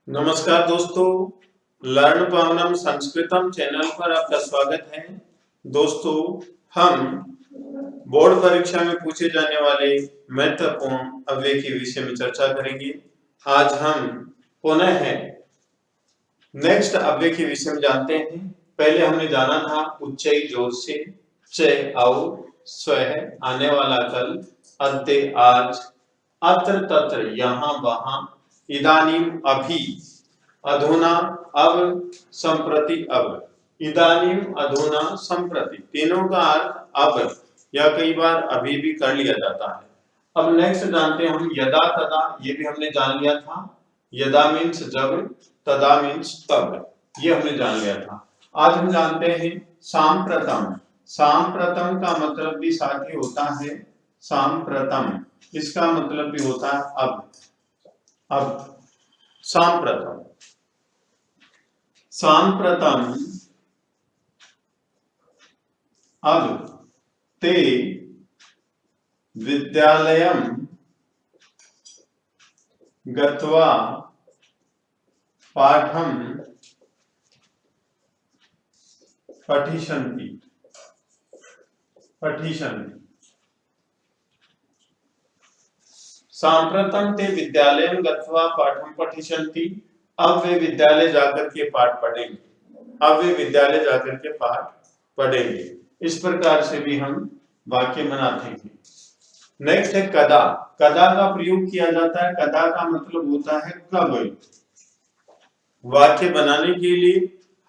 नमस्कार दोस्तों, learn पावनम संस्कृतम channel पर आपका स्वागत है। दोस्तों, हम बोर्ड परीक्षा में पूछे जाने वाले महत्वपूर्ण अव्यय के विषय में चर्चा करेंगे। आज हम पुनः नेक्स्ट अव्यय के विषय में जानते हैं। पहले हमने जाना था उच्चई जोर से, च औ स्वः, आने वाला कल, अद्य आज, अत्र तत्र यहाँ वहां, इदानीम अभी, अधुना अब, संप्रति अब। इदानीम, अधुना, संप्रति तीनों का अर्थ अब या कई बार अभी भी कर लिया जाता है। अब नेक्स्ट जानते हैं हम यदा तदा, ये भी हमने जान लिया था। यदा मीन्स जब, तदा मीन्स तब, ये हमने जान लिया था। आज हम जानते हैं सांप्रतम। सांप्रतम का मतलब भी साथ ही होता है सांप्रतम, इसका मतलब भी होता है अब। अब सांप्रतम, सांप्रतम अब ते विद्यालयं गत्वा पाठं पठिष्यन्ति। सांप्रतम ते विद्यालयं गत्वा पाठं पठिष्यन्ति। अब वे विद्यालय जाकर के पाठ पढ़ेंगे। अब वे विद्यालय जाकर के पाठ पढ़ेंगे। इस प्रकार से भी हम वाक्य बनाते हैं। नेक्स्ट है कदा। कदा का प्रयोग किया जाता है। कदा का मतलब होता है कब। वाक्य बनाने के लिए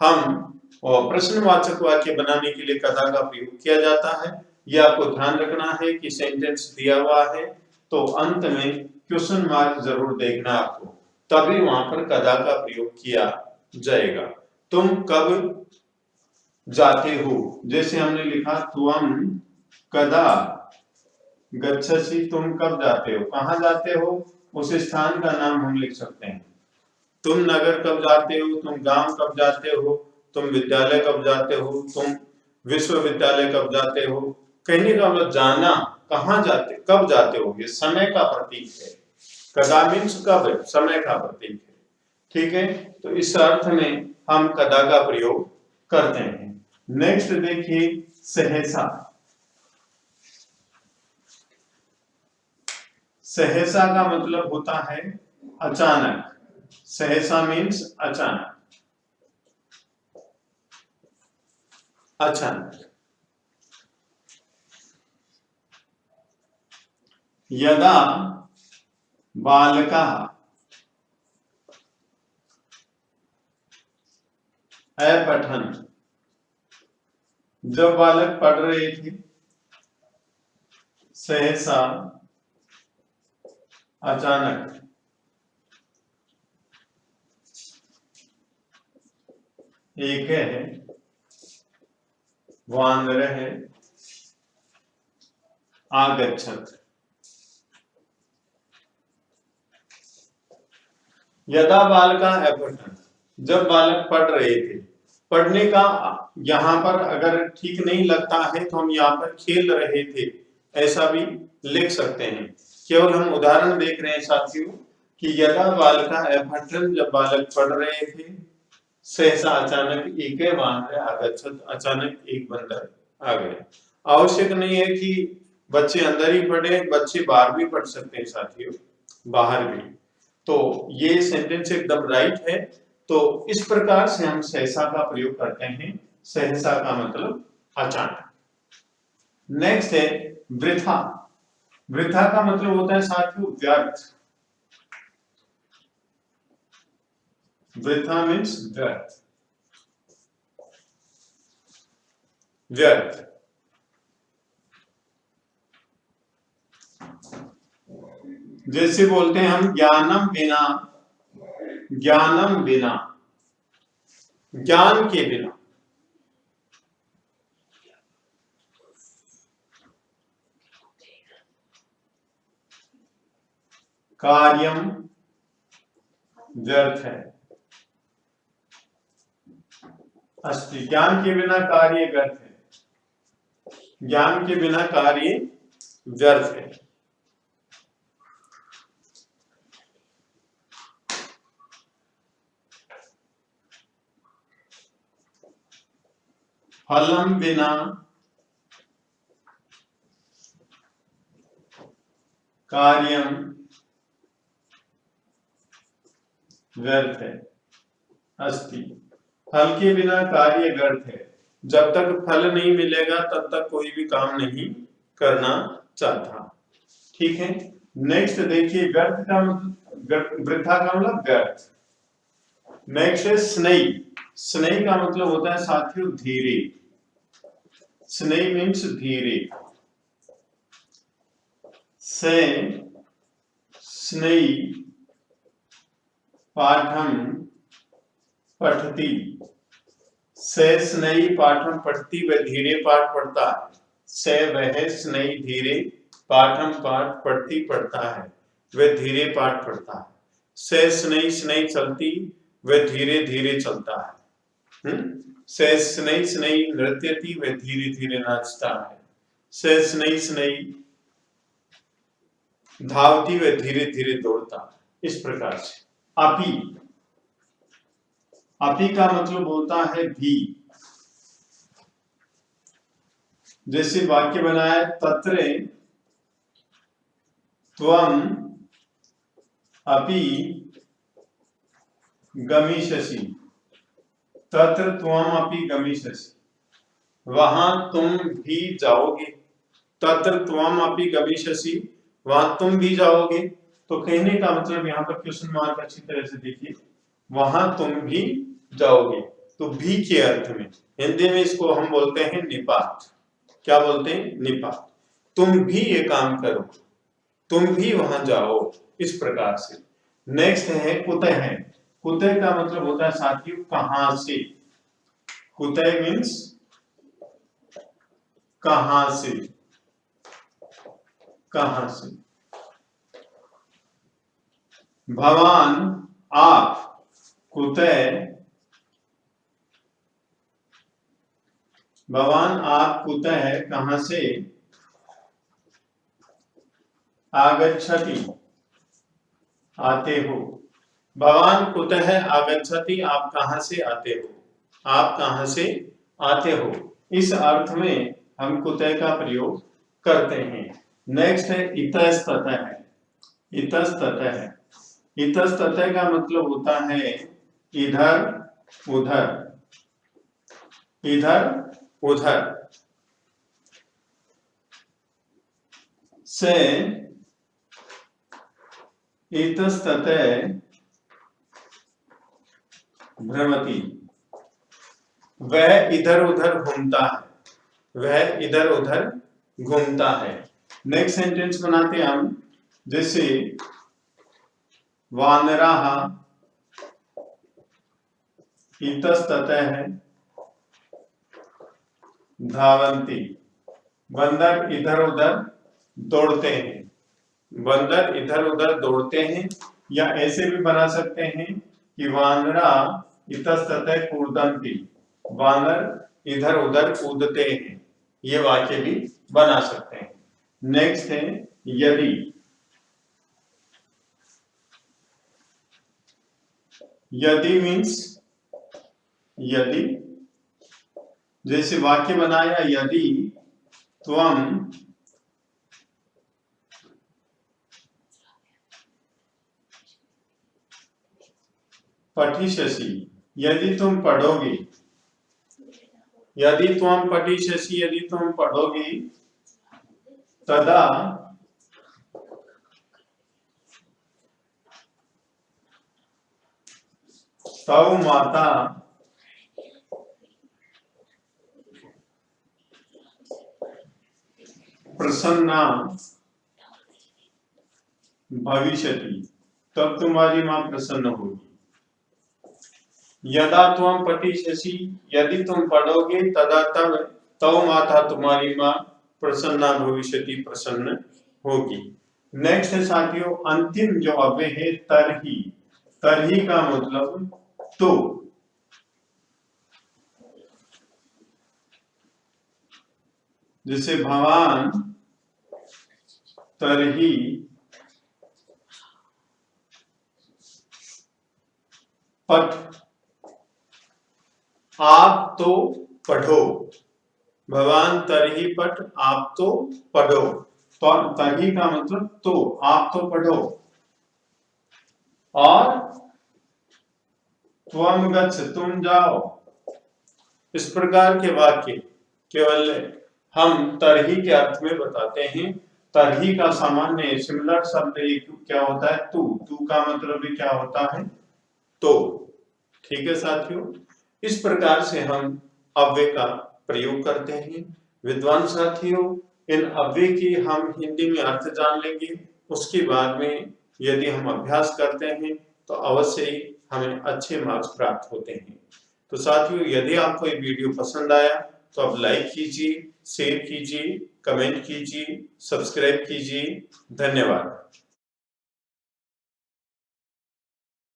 हम और प्रश्नवाचक वाक्य बनाने के लिए कदा का प्रयोग किया जाता है। यह आपको ध्यान रखना है कि सेंटेंस दिया हुआ है तो अंत में क्वेश्चन मार्क जरूर देखना आपको, तभी वहां पर कदा का प्रयोग किया जाएगा। तुम कब जाते हो, जैसे हमने लिखा त्वम कदा गच्छसि, तुम कब जाते हो, कहां जाते हो, उस स्थान का नाम हम लिख सकते हैं। तुम नगर कब जाते हो, तुम गांव कब जाते हो, तुम विद्यालय कब जाते हो, तुम विश्वविद्यालय कब जाते हो। कहने का मतलब जाना, कहां जाते, कब जाते हो, ये समय का प्रतीक है। कदा मीन्स कब, समय का प्रतीक है। ठीक है, तो इस अर्थ में हम कदा का प्रयोग करते हैं। नेक्स्ट देखिए सहसा। सहसा का मतलब होता है अचानक। सहसा मीन्स अचानक, अचानक। यदा बालका अपठन, जब बालक पढ़ रहे थे। सहसा अचानक, एक है वानरः आगच्छत्। यदा बालका अपठन, जब बालक पढ़ रहे थे। पढ़ने का यहाँ पर अगर ठीक नहीं लगता है तो हम यहाँ पर खेल रहे थे ऐसा भी लिख सकते हैं। केवल हम उदाहरण देख रहे हैं साथियों कि यदा बालका अपठन, जब बालक पढ़ रहे थे। सहसा अचानक, एक वानर आगच्छत्, अचानक एक बंदर आ गया। आवश्यक नहीं है कि बच्चे अंदर ही पढ़े, बच्चे बाहर भी पढ़ सकते हैं साथियों, बाहर भी। तो ये सेंटेंस एकदम राइट है। तो इस प्रकार से हम सहसा का प्रयोग करते हैं। सहसा का मतलब अचानक। नेक्स्ट है वृथा। वृथा का मतलब होता है साथियों व्यर्थ। वृथा मीन्स व्यर्थ, व्यर्थ। जैसे बोलते हैं हम ज्ञानम बिना, ज्ञानम बिना, ज्ञान के बिना। कार्यम व्यर्थ है, अस्ति, ज्ञान के बिना कार्य व्यर्थ है। ज्ञान के बिना कार्य व्यर्थ है। फलम बिना कार्यम व्यर्थ है अस्ति। फल के बिना कार्य व्यर्थ है। जब तक फल नहीं मिलेगा तब तक कोई भी काम नहीं करना चाहता। ठीक है, नेक्स्ट देखिए, व्यर्थ का मतलब, वृथा का मतलब व्यर्थ। नेक्स्ट है स्नेही। स्नेही का मतलब होता है साथियों धीरे। स्नेही मीन्स धीरे। से स्नेही पाठम पठती। से स्नेही पाठम पठती, वह धीरे पाठ पढ़ता है। से वह स्नेही धीरे पाठम पाठ पढ़ती पढ़ता है, वह धीरे पाठ पढ़ता है। से स्नेही स्नेही चलती, वह धीरे धीरे चलता है। से स्नेही स्नेही नृत्यति, वह धीरे धीरे नाचता है। से स्नेही स्नेही धावती, वह धीरे धीरे दौड़ता है। इस प्रकार से अपि। अपि का मतलब होता है भी। जैसे वाक्य बनाया, तत्र त्वम अपि गमिष्यसि। तत्र त्वम अपि गमिष्यसि, वहां तुम भी जाओगे। तत्र त्वम अपि गमिष्यसि, वहां तुम भी जाओगे। तो कहने का मतलब यहाँ पर क्वेश्चन मार्क अच्छी तरह से देखिए, वहां तुम भी जाओगे। तो भी के अर्थ में हिंदी में इसको हम बोलते हैं निपात। क्या बोलते हैं? निपात। तुम भी ये काम करो, तुम भी वहां जाओ, इस प्रकार से। नेक्स्ट है कुतः। कुतः का मतलब होता है साथियों कहां से। कुतः मीन्स कहां से। कहां से। भवान आप, कुतः भवान आप कुतः कहां से आगच्छति आते हो। भवान कुतः आगच्छति, आप कहां से आते हो, आप कहां से आते हो। इस अर्थ में हम कुतः का प्रयोग करते हैं। नेक्स्ट है इतस्ततः। इतस्ततः। इतस्ततः का मतलब होता है इधर उधर। इधर उधर। से इतस्ततः भ्रमति, वह इधर उधर घूमता है। वह इधर उधर घूमता है। नेक्स्ट सेंटेंस बनाते हैं हम, जैसे वानराः इतस्ततः धावन्ति, बंदर इधर उधर दौड़ते हैं। बंदर इधर उधर दौड़ते हैं। या ऐसे भी बना सकते हैं कि वानरा इतस्ततः कूदन्ति, वानर इधर उधर कूदते हैं। ये वाक्य भी बना सकते हैं। नेक्स्ट है यदि। यदि मीन्स यदि। जैसे वाक्य बनाया, यदि त्वम पठिष्यसि, यदि तुम पढ़ोगे। यदि तुम पठिष्यसि, यदि तुम पढ़ोगे। तदा तव माता प्रसन्ना भविष्यति, तब तुम्हारी मां प्रसन्न होगी। यदा त्वम पठिष्यसि, यदि तुम पढ़ोगे। तदा तब तव माता, तुम्हारी मां प्रसन्ना भविष्यति, प्रसन्न होगी। नेक्स्ट है साथियों अंतिम जो अव्यय है तरही। तरही का मतलब तो। जैसे भवान तरही पठ, आप तो पढ़ो। भवान तरही पठ, आप तो पढ़ो। तो तरही का मतलब तो, आप तो पढ़ो। और त्वम गच्छ, तुम जाओ। इस प्रकार के वाक्य केवल हम तरही के अर्थ में बताते हैं। तरही का सामान्य सिमिलर शब्द एक क्या होता है, तू। तू का मतलब भी क्या होता है, तो। ठीक है साथियों, इस प्रकार से हम अव्यय का प्रयोग करते हैं। विद्वान साथियों, इन अव्यय की हम हिंदी में अर्थ जान लेंगे, उसके बाद में यदि हम अभ्यास करते हैं तो अवश्य ही हमें अच्छे मार्क्स प्राप्त होते हैं। तो साथियों, यदि आपको ये वीडियो पसंद आया तो आप लाइक कीजिए, शेयर कीजिए, कमेंट कीजिए, सब्सक्राइब कीजिए। धन्यवाद।